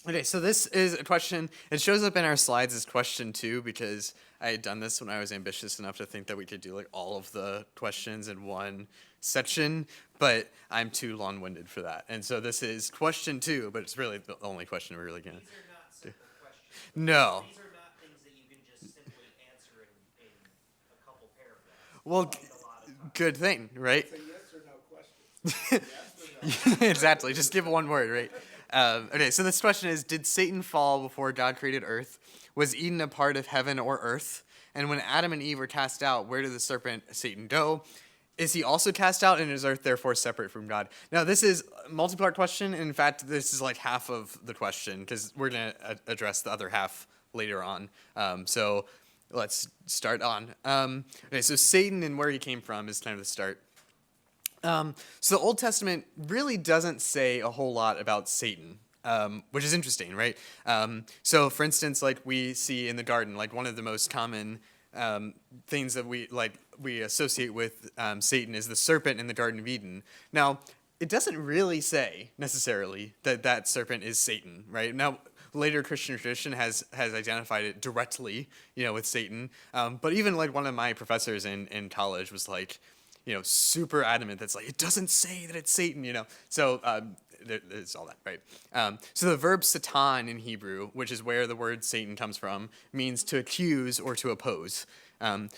Okay, so this is a question. It shows up in our slides as question 2 because I had done this when I was ambitious enough to think that we could do like all of the questions in one section, but I'm too long-winded for that. And so this is question 2, but it's really the only question we're really gonna These are not do. simple questions, though. No. These are not things that you can just simply answer in a couple paragraphs. Well, These take a lot of time. good thing, right? It's a yes or no question. Yes or no? Exactly. Just give one word, right? Okay, so this question is: did Satan fall before God created Earth? Was Eden a part of heaven or earth? And when Adam and Eve were cast out, where did the serpent Satan go? Is he also cast out, and is Earth therefore separate from God? Now, this is a multi-part question. And in fact, this is like half of the question because we're going to address the other half later on. So let's start on. Okay, so Satan and where he came from is kind of the start. So the Old Testament really doesn't say a whole lot about Satan, which is interesting, right? So, for instance, like we see in the garden, like one of the most common things that we associate with Satan is the serpent in the Garden of Eden. Now, it doesn't really say necessarily that that serpent is Satan, right? Now, later Christian tradition has identified it directly, with Satan. But even like one of my professors in college was like, super adamant that's like, it doesn't say that it's Satan. So there's all that, right? So the verb satan in Hebrew, which is where the word Satan comes from, means to accuse or to oppose.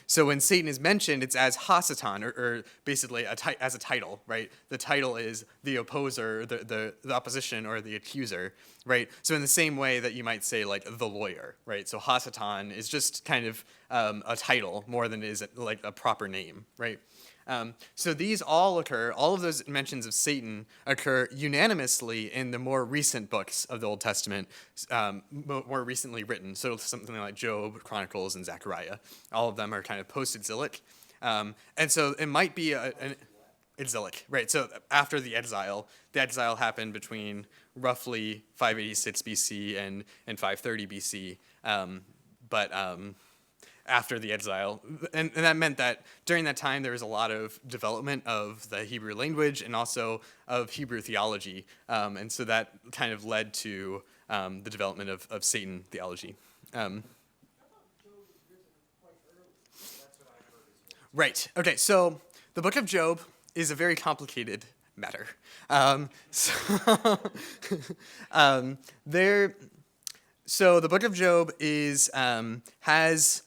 So when Satan is mentioned, it's as Hasatan, or basically as a title, right? The title is the opposer, the opposition, or the accuser, right? So in the same way that you might say like the lawyer, right? So Hasatan is just kind of a title more than it is like a proper name, right? So these all of those mentions of Satan occur unanimously in the more recent books of the Old Testament, more recently written. So something like Job, Chronicles, and Zechariah. All of them are kind of post-exilic. And so it might be an exilic, right? So after the exile happened between roughly 586 BC and 530 BC. But after the exile. And that meant that during that time, there was a lot of development of the Hebrew language and also of Hebrew theology. And so that kind of led to the development of Satan theology. Right. Okay, so the book of Job is a very complicated matter. So the book of Job has.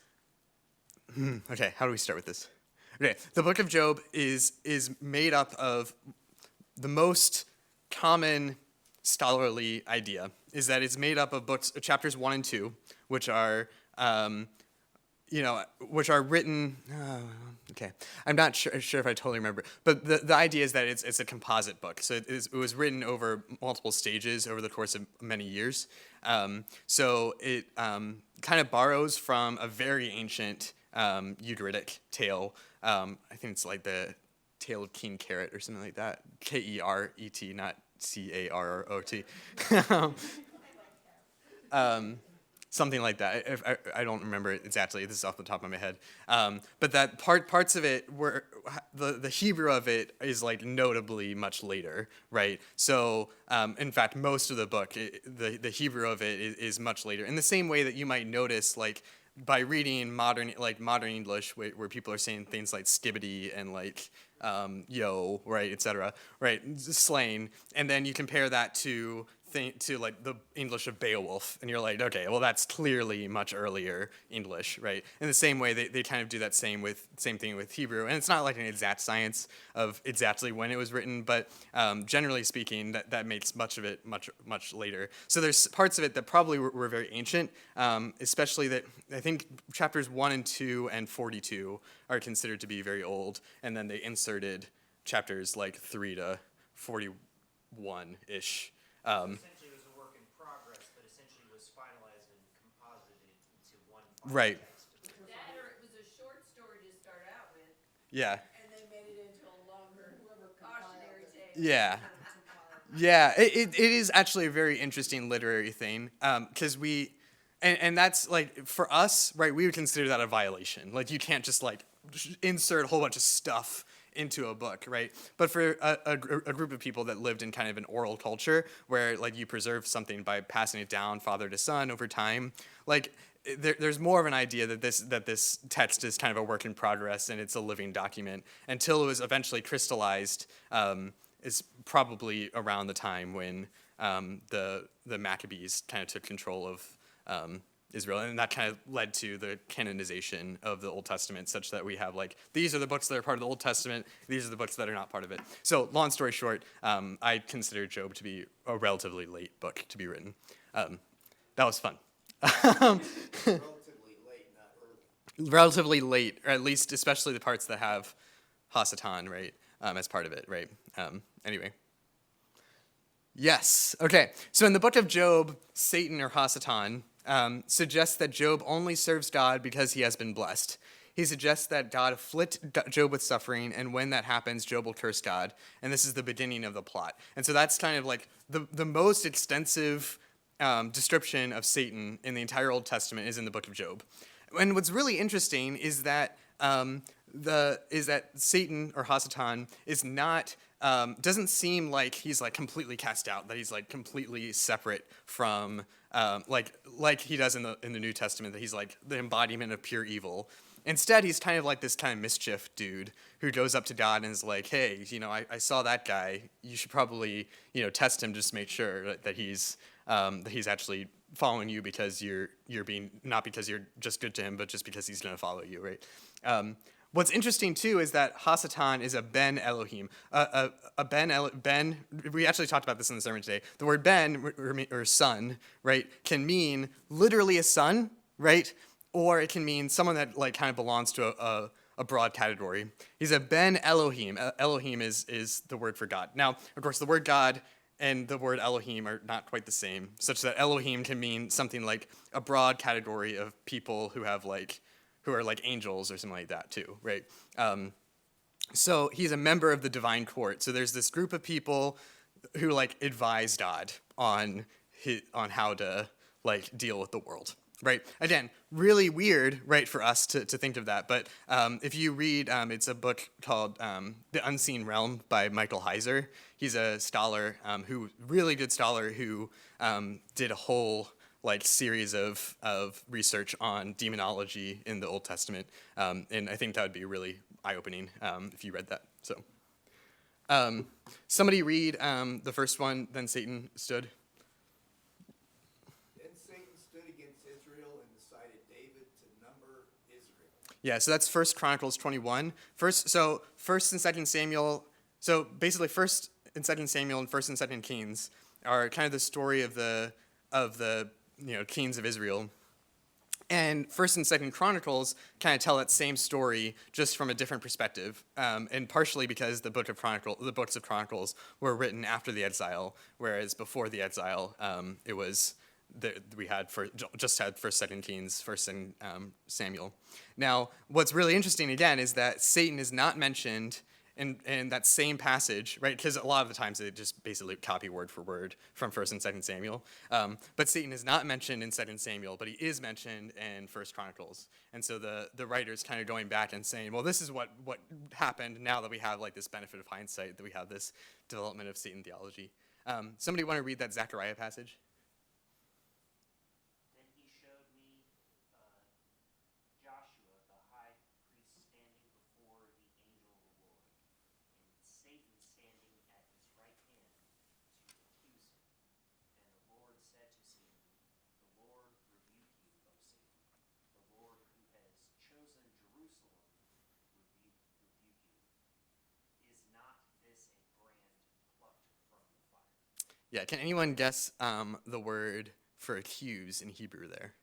Okay, how do we start with this? Okay, the book of Job is made up of the most common scholarly idea is that it's made up of chapters 1 and 2, which are which are written. Okay, I'm not sure if I totally remember, but the idea is that it's a composite book. So it was written over multiple stages over the course of many years. So it kind of borrows from a very ancient Ugaritic tale. I think it's like the tale of King Carrot or something like that. Keret, not Carrot. Something like that. I don't remember it exactly. This is off the top of my head. But that parts of it were the Hebrew of it is like notably much later, right? So in fact, most of the book, the Hebrew of it is much later. In the same way that you might notice, like by reading modern English, where people are saying things like skibbity and like yo, right, etc., right, slang, and then you compare that to like the English of Beowulf, and you're like, okay, well that's clearly much earlier English, right? In the same way, they kind of do that same thing with Hebrew, and it's not like an exact science of exactly when it was written, but generally speaking, that makes much of it much later. So there's parts of it that probably were very ancient, especially that I think chapters 1 and 2 and 42 are considered to be very old, and then they inserted chapters like 3 to 41-ish. Essentially, it was a work in progress, but essentially was finalized and composited into one final Right. text. That, or it was a short story to start out with, Yeah. and they made it into a longer cautionary tale. Yeah. Yeah, it is actually a very interesting literary thing, because and that's like, for us, right, we would consider that a violation. Like, you can't just like insert a whole bunch of stuff into a book, right? But for a group of people that lived in kind of an oral culture where like you preserve something by passing it down father to son over time, like there's more of an idea that this text is kind of a work in progress and it's a living document until it was eventually crystallized. Is probably around the time when the Maccabees kind of took control of Israel, and that kind of led to the canonization of the Old Testament, such that we have like these are the books that are part of the Old Testament, these are the books that are not part of it. So, long story short, I consider Job to be a relatively late book to be written. That was fun. Relatively late, not early. Relatively late, or at least especially the parts that have Hasatan, right, as part of it, right? Anyway. Yes. Okay. So in the book of Job, Satan or Hasatan suggests that Job only serves God because he has been blessed. He suggests that God afflict Job with suffering, and when that happens, Job will curse God. And this is the beginning of the plot. And so that's kind of like the most extensive description of Satan in the entire Old Testament is in the book of Job. And what's really interesting is that Satan or Hasatan is not doesn't seem like he's like completely cast out, that he's like completely separate from like he does in the New Testament, that he's like the embodiment of pure evil. Instead, he's kind of like this kind of mischief dude who goes up to God and is like, hey, I saw that guy. You should probably, test him just to make sure that he's actually following you because you're being, not because you're just good to him, but just because he's going to follow you, right? What's interesting too is that Hasatan is a Ben Elohim. Ben. We actually talked about this in the sermon today. The word Ben or son, right, can mean literally a son, right, or it can mean someone that like kind of belongs to a broad category. He's a Ben Elohim. Elohim is the word for God. Now, of course, the word God and the word Elohim are not quite the same, such that Elohim can mean something like a broad category of people who are like angels or something like that too, right? So he's a member of the divine court. So there's this group of people who like advise God on how to like deal with the world, right? Again, really weird, right, for us to think of that. But if you read, it's a book called The Unseen Realm by Michael Heiser. He's a scholar really good scholar who did a whole like series of research on demonology in the Old Testament, and I think that would be really eye-opening if you read that. So, somebody read the first one. Then Satan stood. Then Satan stood against Israel and decided David to number Israel. Yeah, so that's 1 Chronicles 21. First and 2 Samuel. So basically, 1 and 2 Samuel and 1 and 2 Kings are kind of the story of the kings of Israel. And 1 and 2 Chronicles kind of tell that same story just from a different perspective, and partially because the books of Chronicles were written after the exile, whereas before the exile, we had 1st, 2nd Kings, 1st and Samuel. Now, what's really interesting again is that Satan is not mentioned in that same passage, right? Because a lot of the times they just basically copy word for word from 1st and 2nd Samuel. But Satan is not mentioned in 2nd Samuel, but he is mentioned in 1st Chronicles. And so the writer's kind of going back and saying, well, this is what happened now that we have like this benefit of hindsight, that we have this development of Satan theology. Somebody want to read that Zechariah passage? Then he showed me Joshua, the high priest, standing before the angel of the Lord, and Satan standing at his right hand to accuse him. And the Lord said to Satan, "The Lord rebuke you, O Satan. The Lord who has chosen Jerusalem rebuke you. Is not this a brand plucked from the fire?" Yeah, can anyone guess the word for accuse in Hebrew there?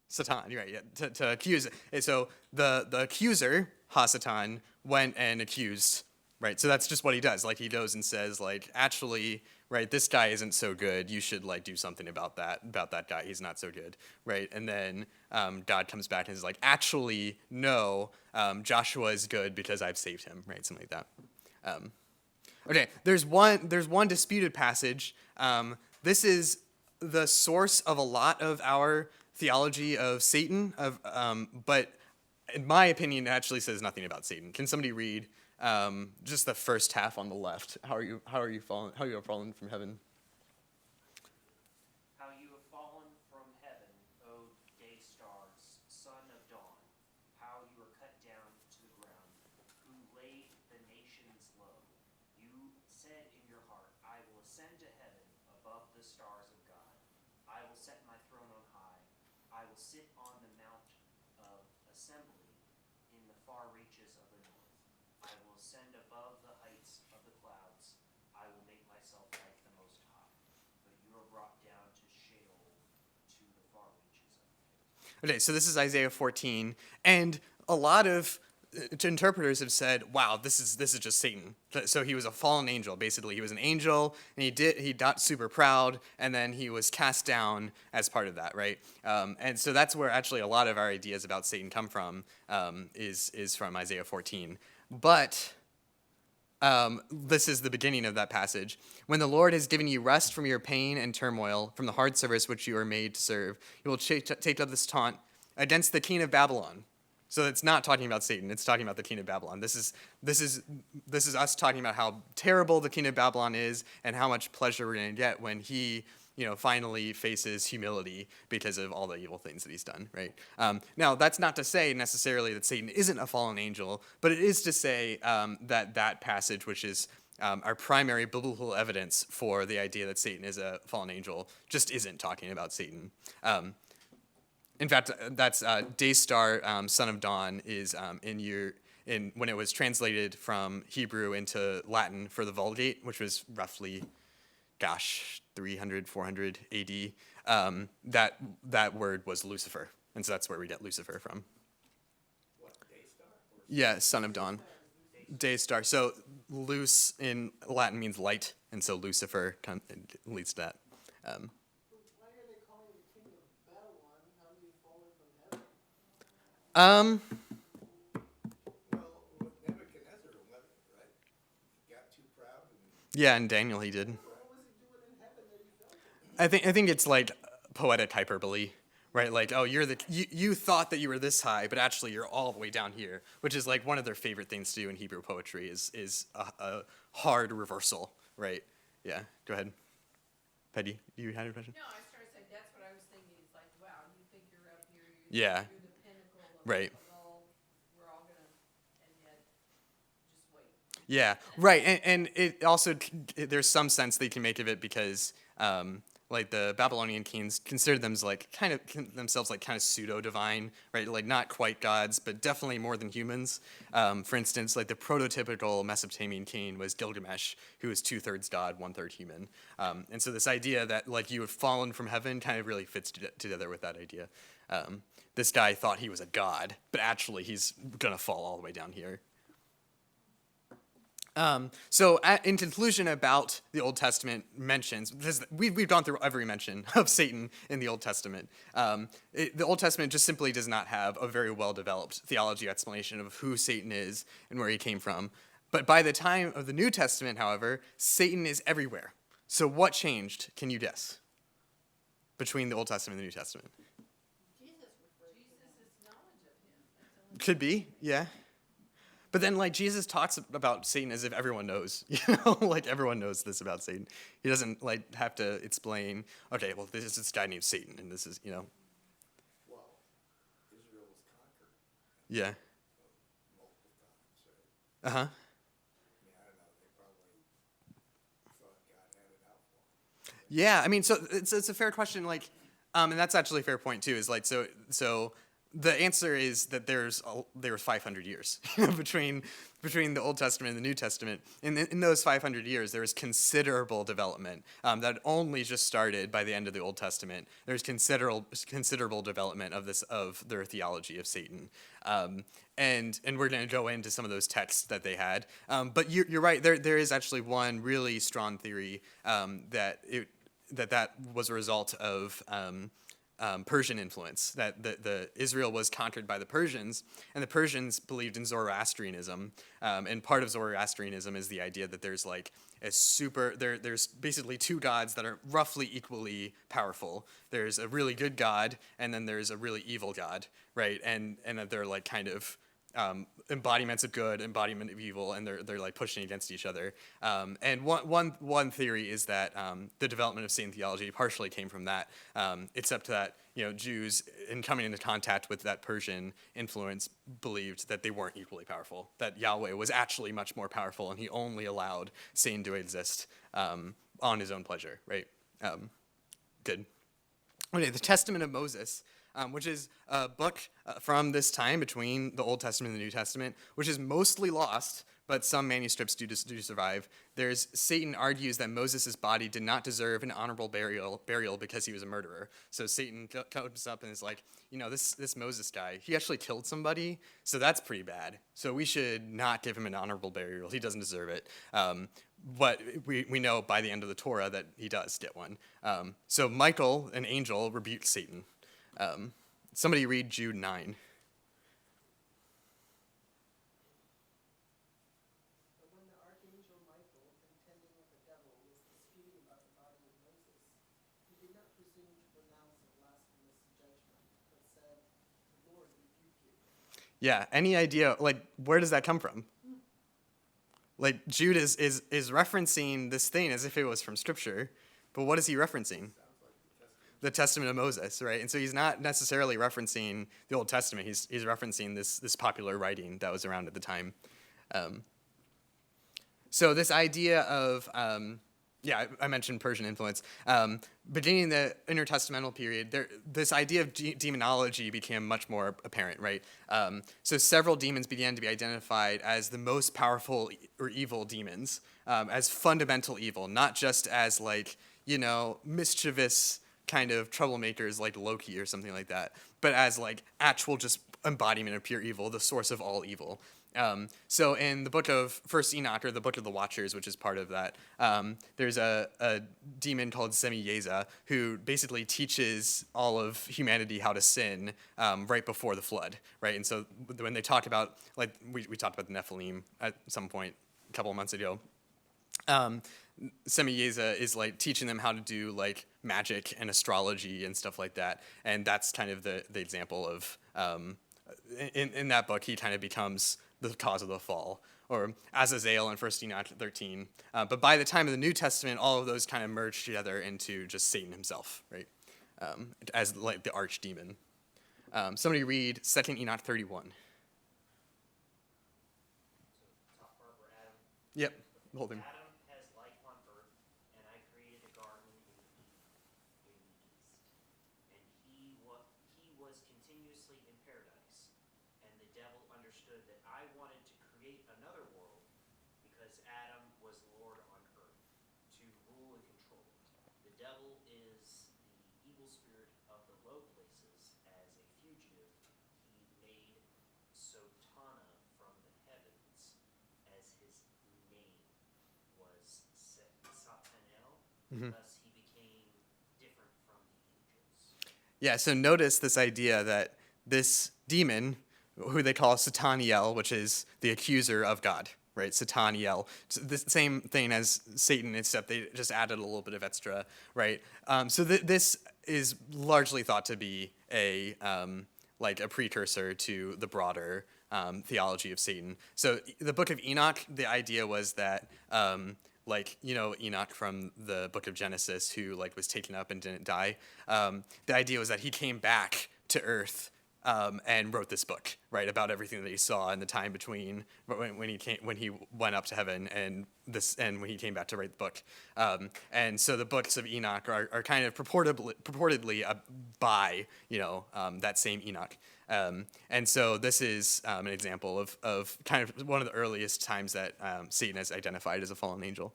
Satan, you're right, yeah, to accuse. So the accuser, Hasatan, went and accused, right? So that's just what he does. Like he goes and says, like, actually, right, this guy isn't so good. You should like do something about that guy. He's not so good, right? And then God comes back and is like, actually, no, Joshua is good because I've saved him, right? Something like that. Okay, there's one disputed passage. This is the source of a lot of our theology of Satan, but in my opinion, it actually says nothing about Satan. Can somebody read just the first half on the left? How are you fallen from heaven? How you have fallen from heaven, O day stars, son of dawn. How you are cut down to the ground, who laid the nations low. You said in your heart, I will ascend to heaven above the stars of God. I will set my throne on high. I will sit on the mount of assembly in the far reaches of the north. I will ascend above the heights of the clouds. I will make myself like the Most High. But you are brought down to Sheol, to the far reaches of the pit. Okay, so this is Isaiah 14, and a lot of interpreters have said, "Wow, this is just Satan." So he was a fallen angel. Basically, he was an angel, and he got super proud, and then he was cast down as part of that, right? And so that's where actually a lot of our ideas about Satan come from. Is from Isaiah 14, but. This is the beginning of that passage. When the Lord has given you rest from your pain and turmoil, from the hard service which you are made to serve, you will take up this taunt against the king of Babylon. So it's not talking about Satan. It's talking about the king of Babylon. This is us talking about how terrible the king of Babylon is and how much pleasure we're going to get when he finally faces humility because of all the evil things that he's done, right? Now, that's not to say necessarily that Satan isn't a fallen angel, but it is to say that passage, which is our primary biblical evidence for the idea that Satan is a fallen angel, just isn't talking about Satan. In fact, that's Daystar, son of dawn, is when it was translated from Hebrew into Latin for the Vulgate, which was roughly 300, 400 AD, that word was Lucifer. And so that's where we get Lucifer from. What, Daystar? Yeah, son of dawn. Daystar. So Luce in Latin means light, and so Lucifer leads to that. Why are they calling the king of Babylon? How do you fall from heaven? Well, Nebuchadnezzar went, right? He got too proud and Yeah, and Daniel he did. What was he doing in heaven that he fell from? I think it's like poetic hyperbole, right? Like, oh, you thought that you were this high, but actually you're all the way down here, which is like one of their favorite things to do in Hebrew poetry is a hard reversal, right? Yeah, go ahead. Petty, you had a question? No, I started saying, that's what I was thinking, it's like, wow, you think you're up here, Yeah. you're the pinnacle of, Right. of all, we're all gonna, and yet, just wait. Yeah, right, and it also there's some sense they can make of it because like the Babylonian kings considered themselves like kind of pseudo divine, right? Like not quite gods, but definitely more than humans. For instance, like the prototypical Mesopotamian king was Gilgamesh, who was 2/3 god, 1/3 human. And so this idea that like you have fallen from heaven kind of really fits together with that idea. This guy thought he was a god, but actually he's gonna fall all the way down here. In conclusion about the Old Testament mentions, because we've gone through every mention of Satan in the Old Testament. The Old Testament just simply does not have a very well-developed theology explanation of who Satan is and where he came from. But by the time of the New Testament, however, Satan is everywhere. So what changed, can you guess, between the Old Testament and the New Testament? Jesus' knowledge of him, that's the only. Could be, yeah. But then, like, Jesus talks about Satan as if everyone knows, like everyone knows this about Satan. He doesn't like have to explain, okay, well, this is this guy named Satan, and this is, well, Israel was conquered yeah, multiple times, right? uh-huh. I mean, I don't know, they probably thought God had it out for them. Yeah, I mean, so it's a fair question, like, and that's actually a fair point too. Is like, so the answer is that there were 500 years between the Old Testament and the New Testament. In those 500 years, there was considerable development that only just started by the end of the Old Testament. There's considerable development of their theology of Satan. And we're going to go into some of those texts that they had. But you're right. There is actually one really strong theory that was a result of Persian influence. That the Israel was conquered by the Persians, and the Persians believed in Zoroastrianism. And part of Zoroastrianism is the idea that there's like there's basically two gods that are roughly equally powerful. There's a really good god, and then there's a really evil god, right? And that they're like kind of embodiments of good, embodiment of evil, and they're like pushing against each other. And one theory is that the development of Satan theology partially came from that, except that Jews, in coming into contact with that Persian influence, believed that they weren't equally powerful. That Yahweh was actually much more powerful, and he only allowed Satan to exist on his own pleasure. Right? Good. Okay, the Testament of Moses, which is a book from this time between the Old Testament and the New Testament, which is mostly lost, but some manuscripts do survive. Satan argues that Moses' body did not deserve an honorable burial because he was a murderer. So Satan comes up and is like, this Moses guy, he actually killed somebody, so that's pretty bad. So we should not give him an honorable burial. He doesn't deserve it. But we know by the end of the Torah that he does get one. So Michael, an angel, rebukes Satan. Somebody read Jude 9. But when the archangel Michael, contending with the devil, was disputing about the body of Moses, he did not presume to pronounce a blasphemous judgment, but said, "The Lord rebuke you." Yeah, any idea, like, where does that come from? Like, Jude is referencing this thing as if it was from Scripture, but what is he referencing? The Testament of Moses, right? And so he's not necessarily referencing the Old Testament. He's referencing this popular writing that was around at the time. So this idea of, I mentioned Persian influence. Beginning the intertestamental period, this idea of demonology became much more apparent, right? So several demons began to be identified as the most powerful or evil demons, as fundamental evil, not just as like, mischievous kind of troublemakers like Loki or something like that, but as like actual just embodiment of pure evil, the source of all evil. So in the book of First Enoch, or the book of the Watchers, which is part of that, there's a demon called Semiyeza who basically teaches all of humanity how to sin right before the flood, right? And so when they talk about, like we talked about the Nephilim at some point a couple of months ago, Semiyeza is like teaching them how to do like magic and astrology and stuff like that, and that's kind of the example of in that book he kind of becomes the cause of the fall, or Azazel in 1 Enoch 13. But by the time of the New Testament, all of those kind of merge together into just Satan himself, right? As like the archdemon. Somebody read 2 Enoch 31. Top part where Adam. Yep, hold him. Adam has life on earth, and I created a garden in Eden, in the east. And he was continuously in paradise. And the devil understood that I wanted to create another world because Adam was Lord on earth, to rule and control it. The devil is the evil spirit of the low places. As a fugitive, he made Sotana from the heavens as his name was Satanel. Thus he became different from the angels. Yeah, so notice this idea that this demon, who they call Sataniel, which is the accuser of God, right? Sataniel. It's the same thing as Satan, except they just added a little bit of extra, right? So this is largely thought to be a precursor to the broader theology of Satan. So the book of Enoch, the idea was that Enoch from the book of Genesis, who like was taken up and didn't die. The idea was that he came back to earth and wrote this book, right, about everything that he saw in the time between when he went up to heaven and when he came back to write the book. And so the books of Enoch are kind of purportedly by that same Enoch. And so this is an example of kind of one of the earliest times that Satan is identified as a fallen angel.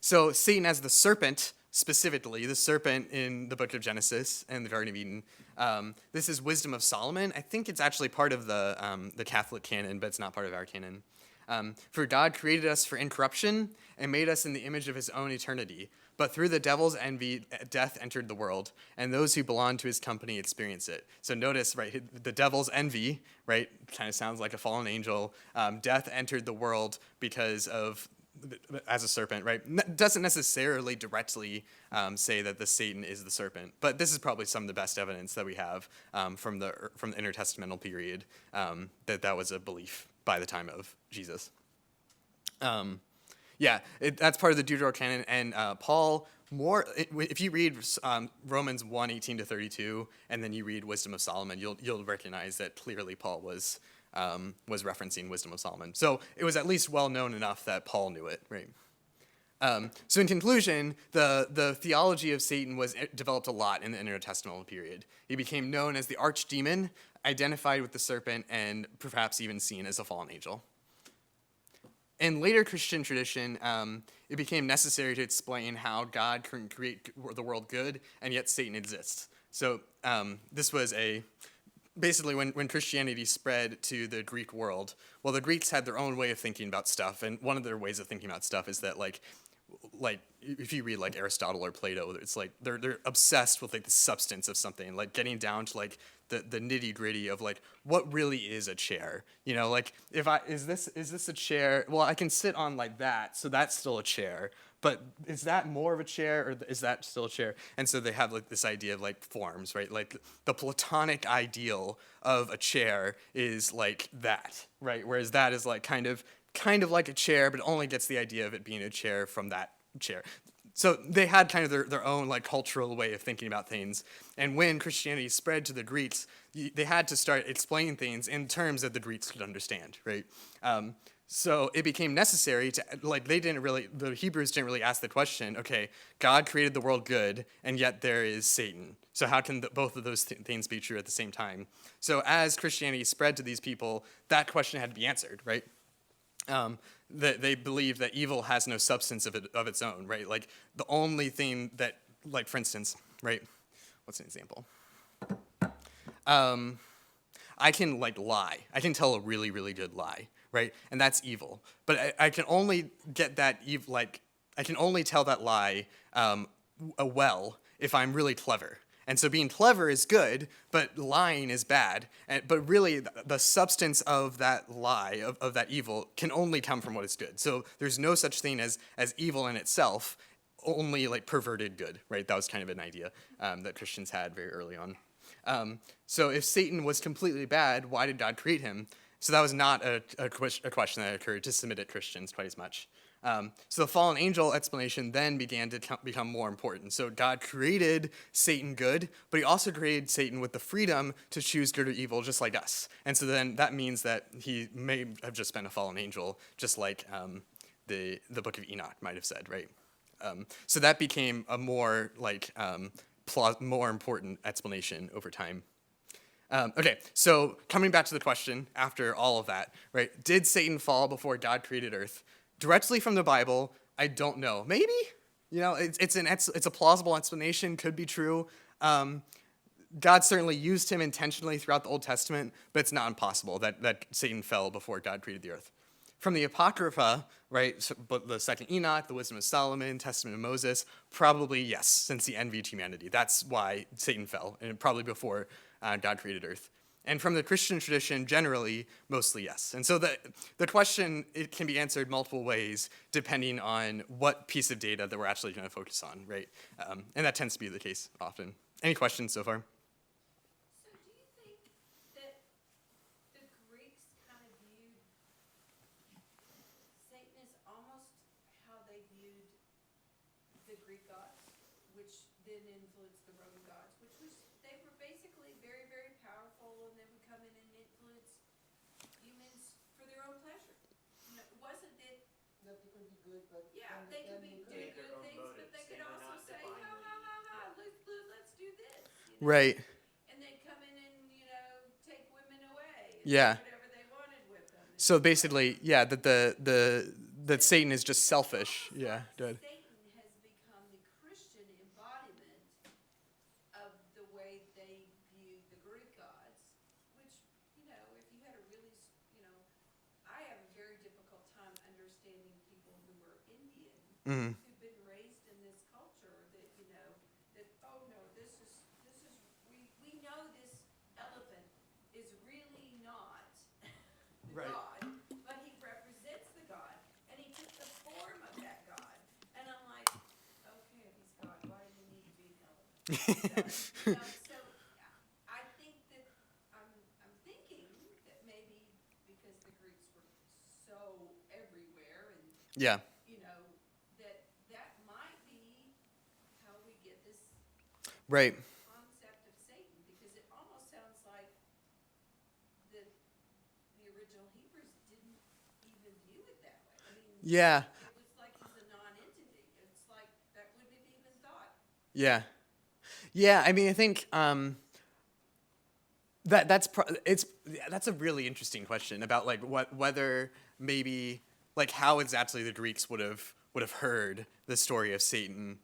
So Satan as the serpent, specifically the serpent in the book of Genesis and the Garden of Eden. This is Wisdom of Solomon. I think it's actually part of the Catholic canon, but it's not part of our canon. For God created us for incorruption and made us in the image of his own eternity. But through the devil's envy, death entered the world, and those who belonged to his company experienced it. So notice, right, the devil's envy, right, kind of sounds like a fallen angel. Death entered the world because of, as a serpent, right? Doesn't necessarily directly say that the Satan is the serpent, but this is probably some of the best evidence that we have from the intertestamental period that was a belief by the time of Jesus. Yeah, that's part of the Deuterocanon, and Paul if you read Romans 1:18-32, and then you read Wisdom of Solomon, you'll recognize that clearly Paul was referencing Wisdom of Solomon. So it was at least well known enough that Paul knew it, right? So in conclusion, the theology of Satan was developed a lot in the intertestamental period. He became known as the archdemon, identified with the serpent, and perhaps even seen as a fallen angel. In later Christian tradition, it became necessary to explain how God can create the world good, and yet Satan exists. So this was basically when Christianity spread to the Greek world. Well, the Greeks had their own way of thinking about stuff, and one of their ways of thinking about stuff is that like if you read like Aristotle or Plato, it's like they're obsessed with like the substance of something, like getting down to like the nitty gritty of like what really is a chair. You know, like is this a chair? Well, I can sit on like that, so that's still a chair. But is that more of a chair, or is that still a chair? And so they have like this idea of like forms, right? Like the Platonic ideal of a chair is like that, right? Whereas that is like kind of like a chair, but only gets the idea of it being a chair from that chair. So they had kind of their own like cultural way of thinking about things. And when Christianity spread to the Greeks, they had to start explaining things in terms that the Greeks could understand, right? So it became necessary to, like, the Hebrews didn't really ask the question, okay, God created the world good, and yet there is Satan. So how can both of those things be true at the same time? So as Christianity spread to these people, that question had to be answered, right? That they believe that evil has no substance of its own, right? Like the only thing that, like for instance, right? What's an example? I can like lie. I can tell a really, really good lie, right? And that's evil. But I can only get that I can only tell that lie well if I'm really clever. And so being clever is good, but lying is bad. But really, the substance of that lie, of that evil, can only come from what is good. So there's no such thing as evil in itself, only like perverted good, right? That was kind of an idea that Christians had very early on. So if Satan was completely bad, why did God create him? So that was not a question that occurred to Semitic Christians quite as much. So the fallen angel explanation then began to become more important. So God created Satan good, but he also created Satan with the freedom to choose good or evil just like us. And so then that means that he may have just been a fallen angel, just like the book of Enoch might have said, right? So that became a more more important explanation over time. Okay, so coming back to the question after all of that, right? Did Satan fall before God created Earth? Directly from the Bible, I don't know. Maybe, you know, it's a plausible explanation. Could be true. God certainly used him intentionally throughout the Old Testament, but it's not impossible that Satan fell before God created the earth. From the Apocrypha, right, so, but the Second Enoch, the Wisdom of Solomon, Testament of Moses, probably yes, since he envied humanity. That's why Satan fell, and probably before God created earth. And from the Christian tradition, generally, mostly yes. And so the question, it can be answered multiple ways depending on what piece of data that we're actually going to focus on, right? And that tends to be the case often. Any questions so far? So do you think that the Greeks kind of viewed Satan as almost how they viewed the Greek gods, which then influenced the Roman gods, which was they were basically very, very powerful, and they would come in and influence humans for their own pleasure. You know, it wasn't that That they could be good, but. yeah, then they could then be you do They had their good own things, but motives. they They could were also not say, divinely. let's do this. You know? Right. And they'd come in and take women away and Yeah. do whatever they wanted with them. And So basically, yeah, that Satan is just selfish. almost Yeah, like good. Satan has become the Christian embodiment of the way they viewed the Greek gods, which, if you had a really, I have a very difficult time understanding people who are Indian, Mhm. who've been raised in this culture, Right. God, but he represents the God, and he took the form of that God. And I'm like, okay, if he's God, why did he need to be an elephant? So I think that I'm thinking that maybe because the Greeks were so everywhere, and Yeah. that might be how we get this Right. concept of Satan, because it almost sounds like the original Hebrews didn't even view it that way. I mean, Yeah. it was like he's a non-entity. It's like that wouldn't have even thought. Yeah. Yeah. I mean, I think that's a really interesting question about like whether maybe like how exactly the Greeks would have heard the story of Satan.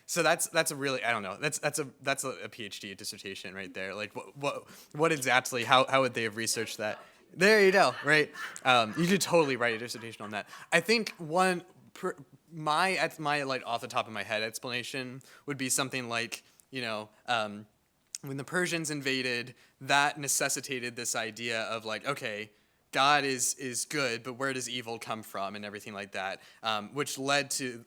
So that's a really, I don't know, that's a PhD dissertation right there. Like what exactly, how would they have researched that? There you go, right? You could totally write a dissertation on that. I think my like off the top of my head explanation would be something like, when the Persians invaded, that necessitated this idea of like, okay, God is good, but where does evil come from, and everything like that, which led to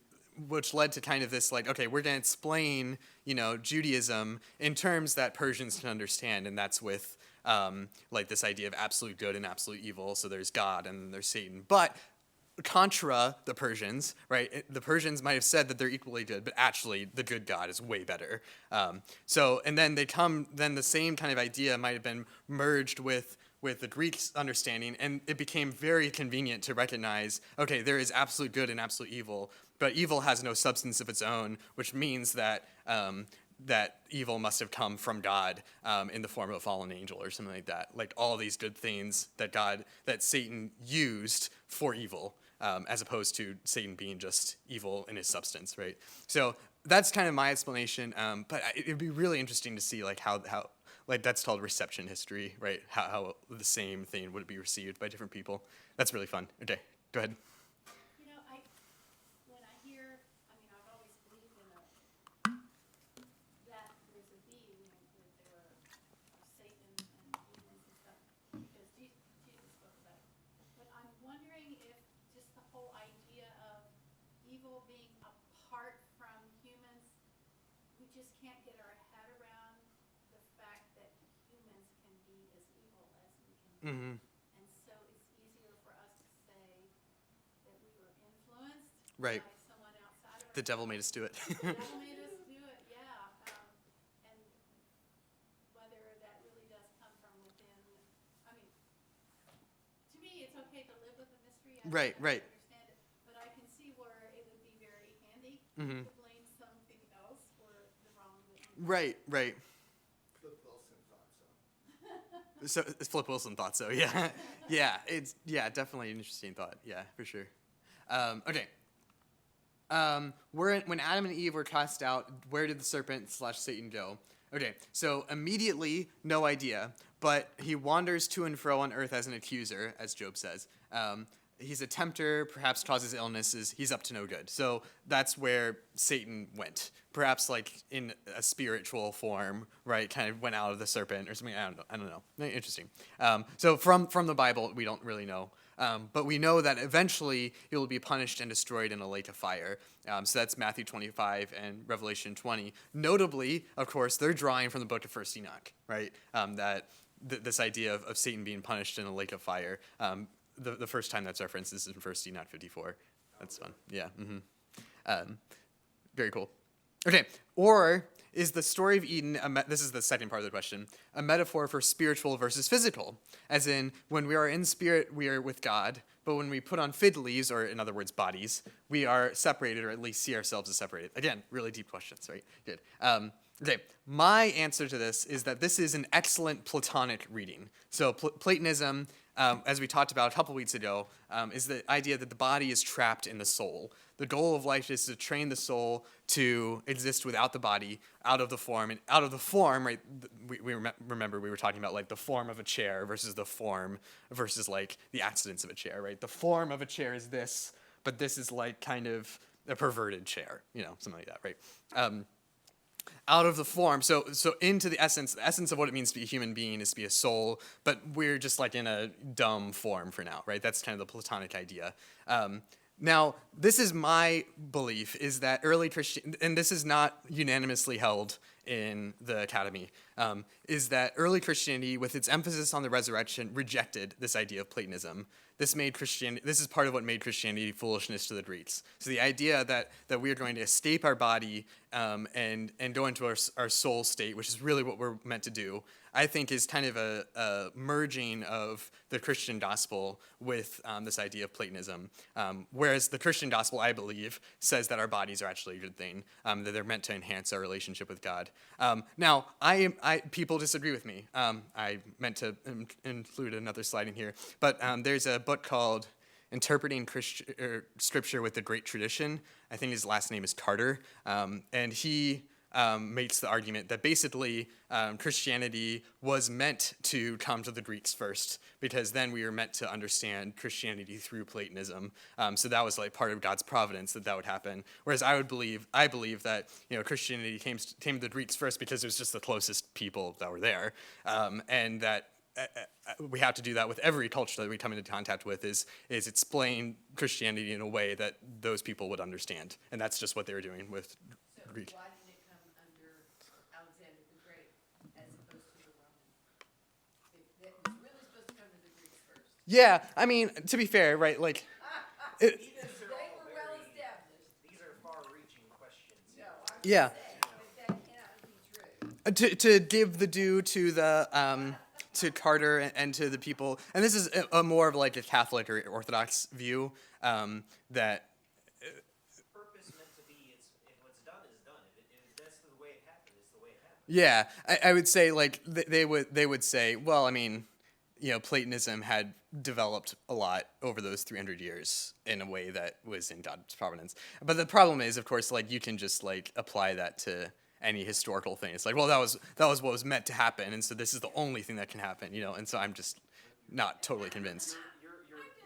kind of this like, okay, we're going to explain, Judaism in terms that Persians can understand, and that's with like this idea of absolute good and absolute evil. So there's God and there's Satan, but contra the Persians, right? The Persians might have said that they're equally good, but actually the good God is way better. And then then the same kind of idea might have been merged with the Greeks' understanding, and it became very convenient to recognize, okay, there is absolute good and absolute evil, but evil has no substance of its own, which means that that evil must have come from God in the form of a fallen angel or something like that. Like all these good things that Satan used for evil, as opposed to Satan being just evil in his substance, right? So that's kind of my explanation. But it'd be really interesting to see like how like that's called reception history, right? How the same thing would be received by different people. That's really fun. Okay, go ahead. When I hear, I've always believed in that there's a being and that there are Satan and demons and stuff, because Jesus spoke about it. But I'm wondering if just the whole idea of evil being apart from humans, we just can't get our head around the fact that humans can be as evil as we can be. Mm-hmm. And so it's easier for us to say that we were influenced Right. by someone outside of The devil ourselves. made us do it. The devil made us do it, yeah. And whether that really does come from within, to me, it's okay to live with the mystery. Right, right. Understand it, but I can see where it would be very handy Mhm. to blame something else for the wrong that you Right, right. Flip Wilson thought so. So Flip Wilson thought so. Yeah, it's definitely an interesting thought. Yeah, for sure. Okay. When Adam and Eve were cast out, where did the serpent / Satan go? Okay, so immediately, no idea, but he wanders to and fro on earth as an accuser, as Job says. He's a tempter, perhaps causes illnesses. He's up to no good. So that's where Satan went. Perhaps like in a spiritual form, right? Kind of went out of the serpent or something. I don't know. Interesting. So from the Bible, we don't really know. But we know that eventually he will be punished and destroyed in a lake of fire. So that's Matthew 25 and Revelation 20. Notably, of course, they're drawing from the book of 1 Enoch, right? This idea of Satan being punished in a lake of fire. The first time that's referenced is in 1 Enoch 54. That's fun. Yeah. Mm-hmm. Very cool. Okay. Or is the story of Eden, this is the second part of the question, a metaphor for spiritual versus physical? As in, when we are in spirit, we are with God, but when we put on fig leaves, or in other words, bodies, we are separated, or at least see ourselves as separated. Again, really deep questions, right? Good. Okay, my answer to this is that this is an excellent Platonic reading. So Platonism, as we talked about a couple weeks ago, is the idea that the body is trapped in the soul. The goal of life is to train the soul to exist without the body, out of the form, right? We remember we were talking about like the form of a chair versus the form versus like the accidents of a chair, right? The form of a chair is this, but this is like kind of a perverted chair, something like that, right? out of the form, so into the essence of what it means to be a human being is to be a soul, but we're just like in a dumb form for now, right? That's kind of the Platonic idea. Now, this is my belief, is that early Christian, and this is not unanimously held in the academy, is that early Christianity, with its emphasis on the resurrection, rejected this idea of Platonism. This is part of what made Christianity foolishness to the Greeks. So the idea that we are going to escape our body and go into our soul state, which is really what we're meant to do, I think is kind of a merging of the Christian gospel with this idea of Platonism. Whereas the Christian gospel, I believe, says that our bodies are actually a good thing, that they're meant to enhance our relationship with God. Now, people disagree with me. I meant to include another slide in here, but there's a book called Interpreting Scripture with the Great Tradition. I think his last name is Carter, and he makes the argument that basically Christianity was meant to come to the Greeks first, because then we were meant to understand Christianity through Platonism. So that was like part of God's providence that would happen. Whereas I believe that Christianity came to the Greeks first because it was just the closest people that were there, and that we have to do that with every culture that we come into contact with, is explain Christianity in a way that those people would understand, and that's just what they were doing with Greek. Why didn't it come under Alexander the Great as opposed to the Roman? It was really supposed to come to the Greeks first. Yeah, I mean, to be fair, right, like, These They are all were well very, established. these are far-reaching questions. No, I'm Yeah. just saying that cannot be true. to give the due to the to Carter and to the people, and this is a more of like a Catholic or Orthodox view, that Purpose meant to be, if what's done is done. If that's the way it happened, it's the way it happened. yeah, I would say like they would say, well, I mean, Platonism had developed a lot over those 300 years in a way that was in God's providence. But the problem is, of course, like you can just like apply that to any historical thing. It's like, well, that was what was meant to happen, and so this is the only thing that can happen, and so I'm just not totally convinced. You're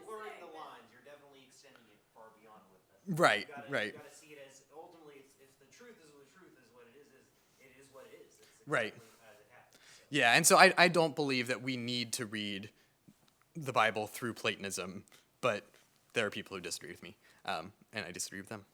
blurring the lines. You're definitely extending it far beyond what that. Right, You right. gotta see it as, ultimately, if the truth is what it is what it is. It's Right. exactly as it happens. So. Yeah, and so I don't believe that we need to read the Bible through Platonism, but there are people who disagree with me, and I disagree with them.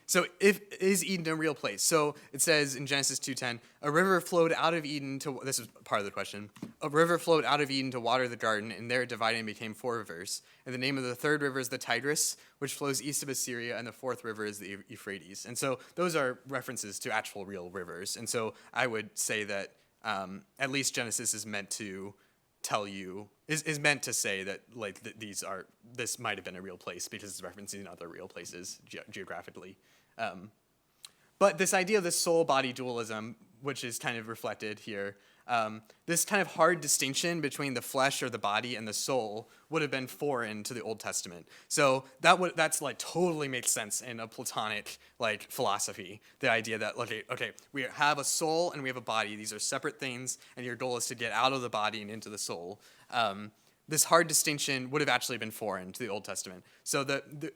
So is Eden a real place? So it says in Genesis 2:10, a river flowed out of Eden to, this is part of the question, a river flowed out of Eden to water the garden, and there it divided and became 4 rivers. And the name of the 3rd river is the Tigris, which flows east of Assyria, and the 4th river is the Euphrates. And so those are references to actual real rivers. And so I would say that at least Genesis is meant to tell you, is meant to say that like this might have been a real place because it's referencing other real places geographically. But this idea of the soul-body dualism, which is kind of reflected here, this kind of hard distinction between the flesh or the body and the soul would have been foreign to the Old Testament. So that's like totally makes sense in a Platonic like philosophy. The idea that okay, we have a soul and we have a body. These are separate things, and your goal is to get out of the body and into the soul. This hard distinction would have actually been foreign to the Old Testament. So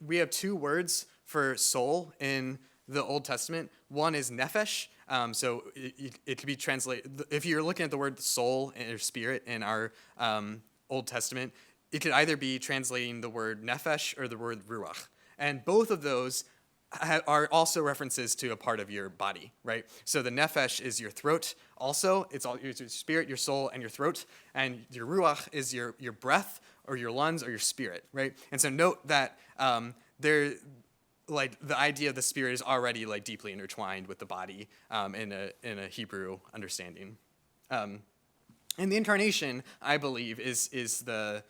we have 2 words for soul in the Old Testament. One is nephesh. So it could be translated, if you're looking at the word soul or spirit in our Old Testament, it could either be translating the word nephesh or the word ruach. And both of those are also references to a part of your body, right? So the nephesh is your throat also. It's all your spirit, your soul, and your throat. And your ruach is your breath or your lungs or your spirit, right? And so note that like the idea of the spirit is already like deeply intertwined with the body in a Hebrew understanding. And the incarnation, I believe, is the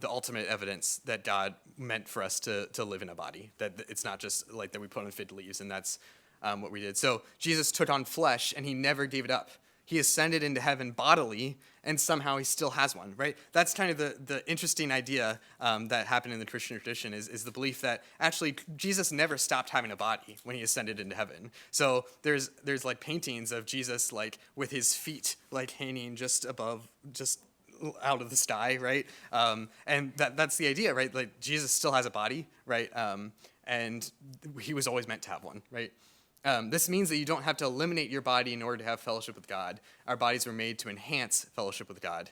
ultimate evidence that God meant for us to live in a body. That it's not just like that we put on fig leaves and that's what we did. So Jesus took on flesh and he never gave it up. He ascended into heaven bodily, and somehow he still has one, right? That's kind of the interesting idea that happened in the Christian tradition is the belief that actually Jesus never stopped having a body when he ascended into heaven. So there's like paintings of Jesus like with his feet like hanging just above, just out of the sky, right? And that's the idea, right? Like Jesus still has a body, right? And he was always meant to have one, right? This means that you don't have to eliminate your body in order to have fellowship with God. Our bodies were made to enhance fellowship with God.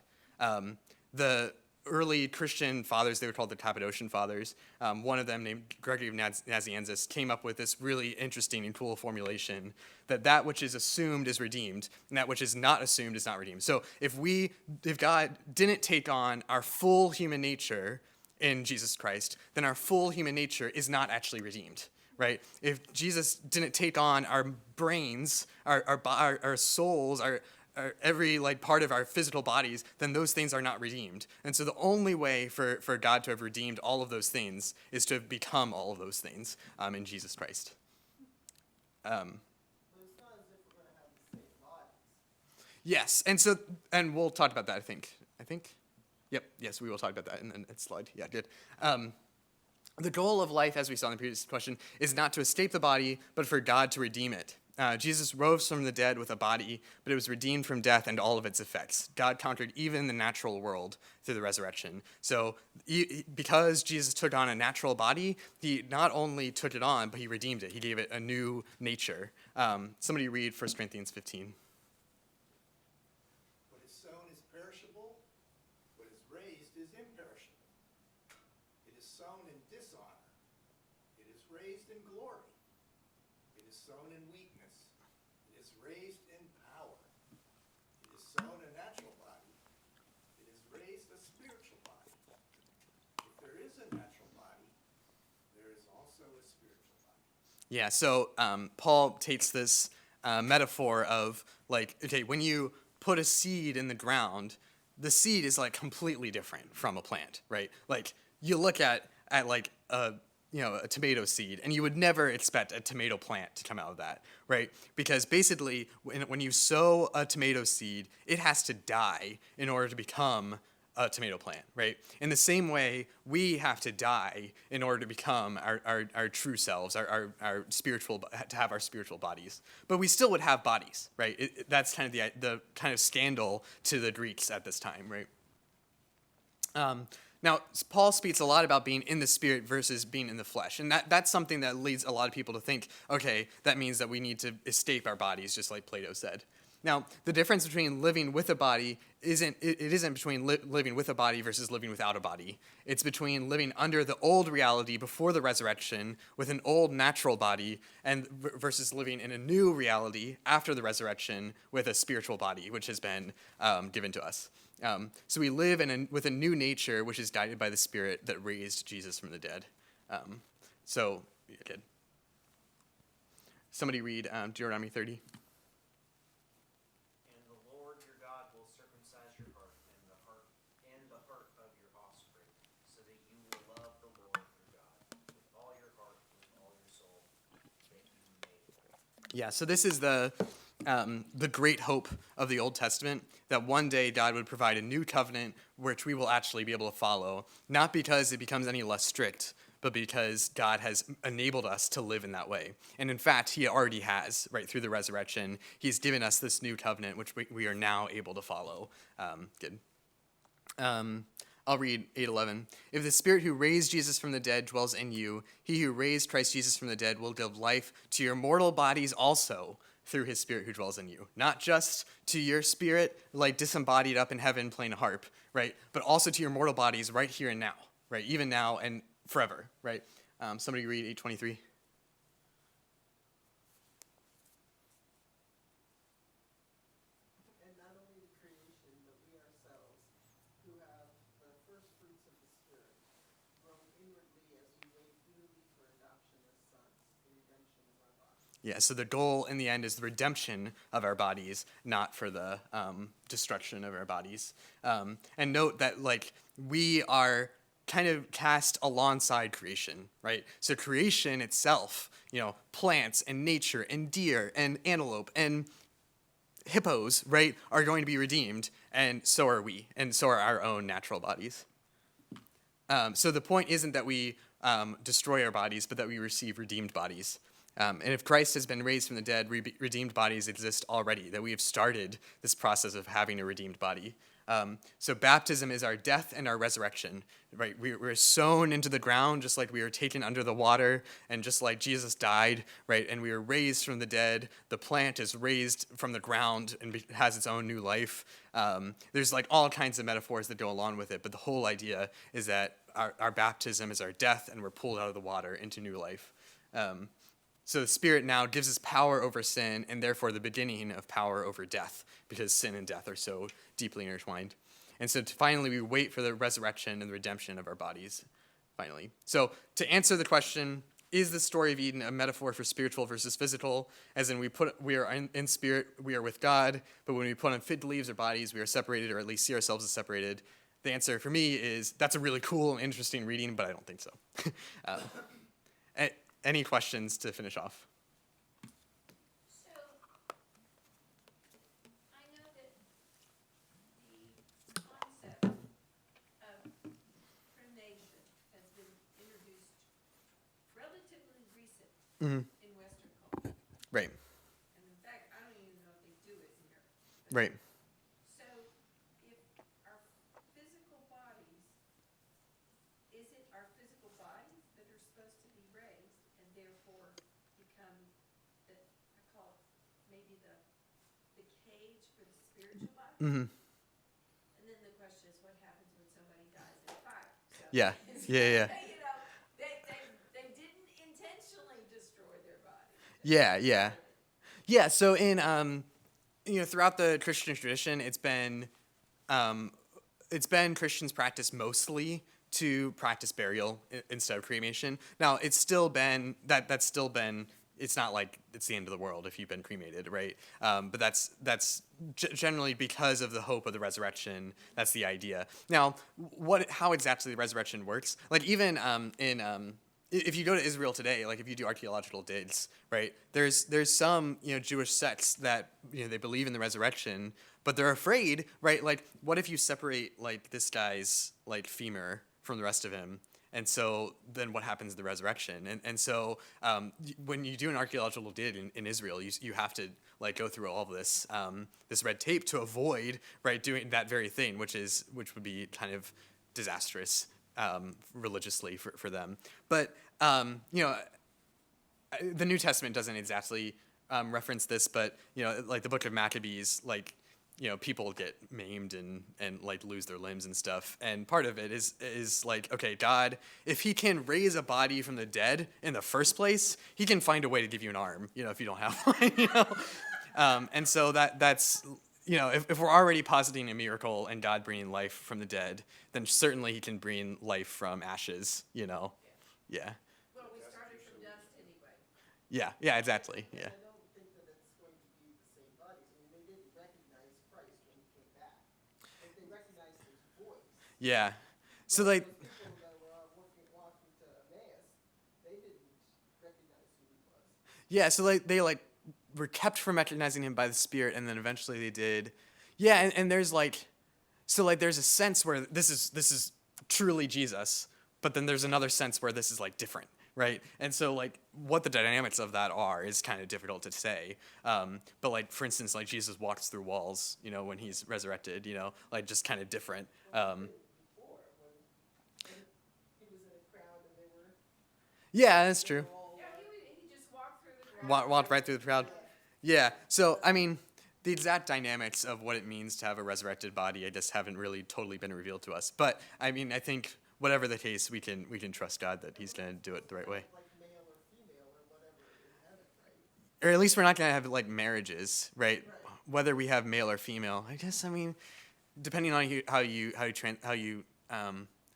The early Christian fathers, they were called the Cappadocian fathers. One of them, named Gregory of Nazianzus, came up with this really interesting and cool formulation that which is assumed is redeemed, and that which is not assumed is not redeemed. So if God didn't take on our full human nature in Jesus Christ, then our full human nature is not actually redeemed. Right? If Jesus didn't take on our brains, our souls, our every part of our physical bodies, then those things are not redeemed. And so the only way for God to have redeemed all of those things is to have become all of those things in Jesus Christ. But it's not as if we're going to have the same bodies. Yes, and we'll talk about that. I think. Yep. Yes, we will talk about that in the next slide. Yeah, good. The goal of life, as we saw in the previous question, is not to escape the body, but for God to redeem it. Jesus rose from the dead with a body, but it was redeemed from death and all of its effects. God conquered even the natural world through the resurrection. So because Jesus took on a natural body, he not only took it on, but he redeemed it. He gave it a new nature. Somebody read 1 Corinthians 15. What is sown is perishable, what is raised is imperishable. It is sown in dishonor, it is raised in glory. It is sown in weakness, it is raised in power. It is sown a natural body, it is raised a spiritual body. If there is a natural body, there is also a spiritual body. Yeah, so Paul takes this metaphor of okay, when you put a seed in the ground, the seed is completely different from a plant, right? You look at a tomato seed, and you would never expect a tomato plant to come out of that, right? Because basically, when you sow a tomato seed, it has to die in order to become a tomato plant, right? In the same way, we have to die in order to become our true selves, our spiritual, to have our spiritual bodies. But we still would have bodies, right? That's kind of the kind of scandal to the Greeks at this time, right? Now, Paul speaks a lot about being in the spirit versus being in the flesh. And that's something that leads a lot of people to think, okay, that means that we need to escape our bodies, just like Plato said. Now, the difference between living with a body isn't between living with a body versus living without a body. It's between living under the old reality before the resurrection with an old natural body and versus living in a new reality after the resurrection with a spiritual body, which has been given to us. So we live with a new nature, which is guided by the Spirit that raised Jesus from the dead. Good. Somebody read Deuteronomy 30. And the Lord your God will circumcise your heart and the heart of your offspring, so that you will love the Lord your God with all your heart, with all your soul, that you may live. Yeah, so this is the great hope of the Old Testament, that one day God would provide a new covenant which we will actually be able to follow, not because it becomes any less strict, but because God has enabled us to live in that way. And in fact, he already has, right, through the resurrection. He's given us this new covenant, which we are now able to follow. Good. I'll read 8:11. If the Spirit who raised Jesus from the dead dwells in you, he who raised Christ Jesus from the dead will give life to your mortal bodies also through his Spirit who dwells in you. Not just to your spirit, disembodied up in heaven playing a harp, right? But also to your mortal bodies right here and now, right? Even now and forever, right? Somebody read 8:23. And not only the creation, but we ourselves, who have the first fruits of the Spirit, groan inwardly as we wait eagerly for adoption as sons, the redemption of our bodies. Yeah, so the goal in the end is the redemption of our bodies, not for the destruction of our bodies. And note that we are kind of cast alongside creation, right? So creation itself, plants and nature and deer and antelope and hippos, right, are going to be redeemed, and so are we, and so are our own natural bodies. So the point isn't that we destroy our bodies, but that we receive redeemed bodies. And if Christ has been raised from the dead, redeemed bodies exist already, that we have started this process of having a redeemed body. So baptism is our death and our resurrection, right? We're sown into the ground just like we were taken under the water, and just like Jesus died, right? And we were raised from the dead. The plant is raised from the ground and has its own new life. There's like all kinds of metaphors that go along with it, but the whole idea is that our baptism is our death, and we're pulled out of the water into new life. So the Spirit now gives us power over sin, and therefore the beginning of power over death, because sin and death are so deeply intertwined. And so finally, we wait for the resurrection and the redemption of our bodies, finally. So to answer the question, is the story of Eden a metaphor for spiritual versus physical? As in, we are in spirit, we are with God, but when we put on fit to leave our bodies, we are separated, or at least see ourselves as separated. The answer for me is that's a really cool and interesting reading, but I don't think so. Any questions to finish off? So, I know that the concept of cremation has been introduced relatively recent Mhm. in Western culture. Right, And in fact, I don't even know if they do it here. right. So, if our physical bodies, is it our physical bodies that are supposed to be raised and therefore become the, I call it maybe the cage for the spiritual body? Hmm. And then the question is, what happens when somebody dies in a fire? So, Yeah, yeah. You know, they didn't intentionally destroy their body. Yeah. Yeah, so in throughout the Christian tradition, it's been Christians' practice mostly to practice burial instead of cremation. Now, it's still been that's still been. It's not like it's the end of the world if you've been cremated, right? But that's generally because of the hope of the resurrection. That's the idea. Now, how exactly the resurrection works? Like even if you go to Israel today, like if you do archaeological digs, right? There's some Jewish sects that they believe in the resurrection, but they're afraid, right? Like what if you separate like this guy's like femur from the rest of him? And so then what happens to the resurrection? And so when you do an archaeological dig in Israel, you have to like go through all of this this red tape to avoid right doing that very thing, which would be kind of disastrous religiously for them. But the New Testament doesn't exactly reference this, but like the Book of Maccabees, like people get maimed and like lose their limbs and stuff, and part of it is like, okay, God, if He can raise a body from the dead in the first place, He can find a way to give you an arm, if you don't have one, and so that's. If we're already positing a miracle and God bringing life from the dead, then certainly He can bring life from ashes. Yeah. Well, we started from dust anyway. Yeah, exactly. Yeah. I don't think that it's going to be the same bodies. I mean, they didn't recognize Christ when He came back. Like, they recognized His voice. Yeah. So Well, like, those people that were out walking to Emmaus, they didn't recognize who He was. yeah, so like they like were kept from recognizing Him by the Spirit, and then eventually they did. Yeah, and there's like, so like there's a sense where this is truly Jesus, but then there's another sense where this is like different, right? And so like what the dynamics of that are is kind of difficult to say. But like for instance, like Jesus walks through walls, when He's resurrected, like just kind of different. Before, when He was in a crowd and they were Yeah, that's true. all Yeah, he just walked through the crowd. Walked right through the crowd. Yeah. So I mean, the exact dynamics of what it means to have a resurrected body, I just haven't really totally been revealed to us. But I mean, I think whatever the case, we can trust God that He's going to do it the right way. like male or female or whatever in heaven, right? Or at least we're not going to have like marriages, right? Whether we have male or female, I guess. I mean, depending on how you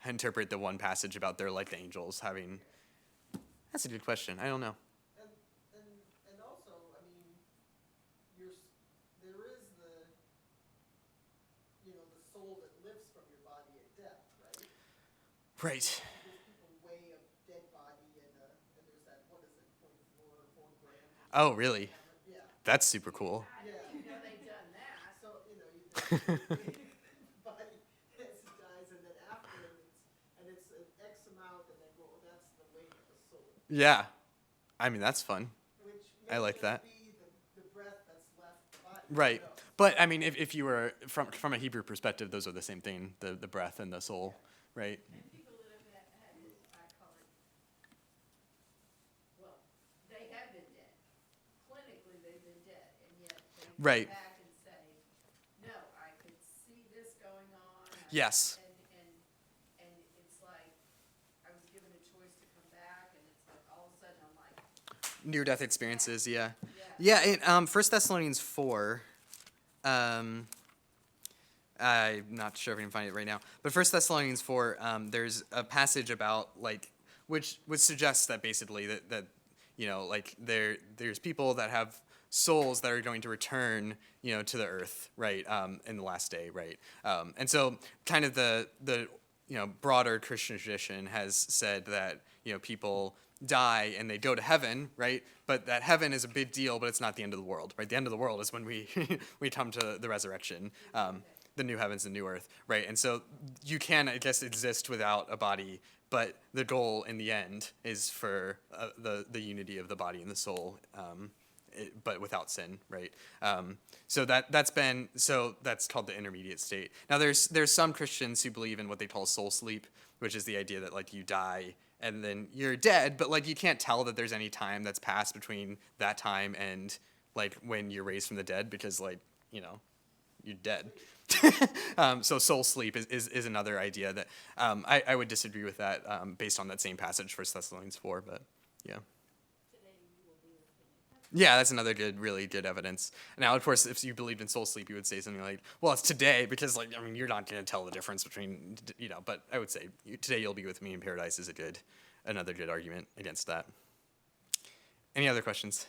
interpret the one passage about they're like the angels having. That's a good question. I don't know. And also, I mean, there is the soul that lives from your body at death, right? Right. Because people weigh a dead body and there's that, what is it, 0.4 grams? Oh, really? Yeah. That's super cool. I didn't even know they'd done that. So, the body as it dies, and then after it's an X amount, and then that's the weight of the soul. Yeah. I mean, that's fun. Which I like may that. just be the breath that's left the body. Right. But I mean, if you were from a Hebrew perspective, those are the same thing: the breath and the soul, right? And people that have had it, I call it, well, they have been dead. Clinically, they've been dead, and yet they Right. come back and say, no, I could see this going on. Yes. And it's like, I was given a choice to come back, and it's like, all of a sudden, I'm like, Near-death experiences, yeah. yeah. Yeah, in 1 Thessalonians 4, I'm not sure if I can find it right now, but 1 Thessalonians 4, there's a passage about, like, which suggests that basically that like, there's people that have souls that are going to return, to the earth, right, in the last day, right? And so kind of the broader Christian tradition has said that, people die and they go to heaven, right? But that heaven is a big deal, but it's not the end of the world, right? The end of the world is when we we come to the resurrection, the new heavens and new earth, right? And so you can, I guess, exist without a body, but the goal in the end is for the unity of the body and the soul, but without sin, right? So that's called the intermediate state. Now there's some Christians who believe in what they call soul sleep, which is the idea that, like, you die and then you're dead, but, like, you can't tell that there's any time that's passed between that time and, like, when you're raised from the dead, because, like, you're dead. So soul sleep is another idea that I would disagree with that, based on that same passage, 1 Thessalonians 4, but yeah. Yeah, that's another really good evidence. Now, of course, if you believed in soul sleep, you would say something like, well, it's today, because, like, I mean, you're not going to tell the difference between, but I would say today you'll be with me in paradise is another good argument against that. Any other questions?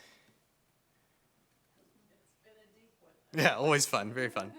It's been a deep one. Yeah, always fun, very fun.